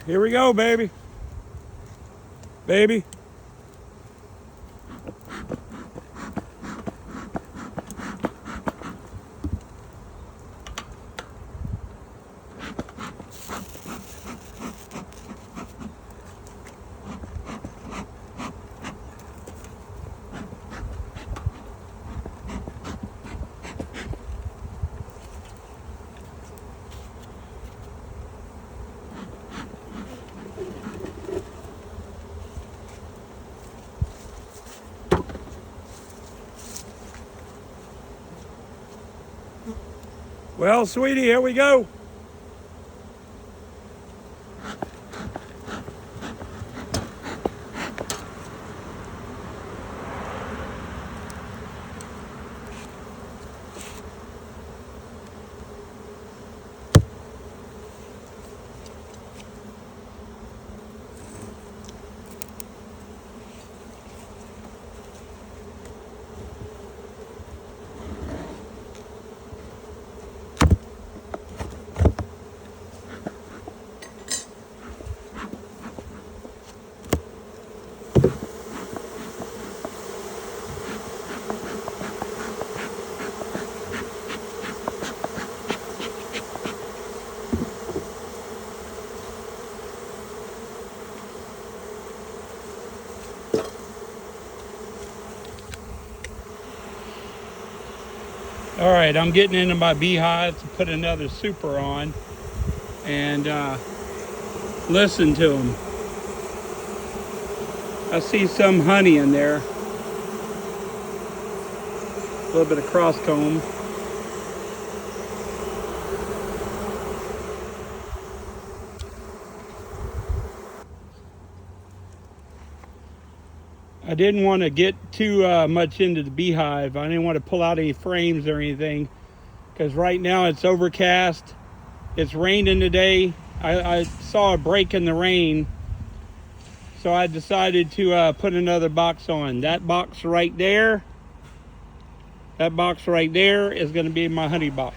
Here we go, baby. Baby. Well, sweetie, here we go. All right, I'm getting into my beehive to put another super on and listen to them. I see some honey in there. A little bit of cross comb. I didn't want to get too much into the beehive. I didn't want to pull out any frames or anything because right now it's overcast. It's raining today. I saw a break in the rain, so I decided to put another box on. That box right there is going to be my honey box.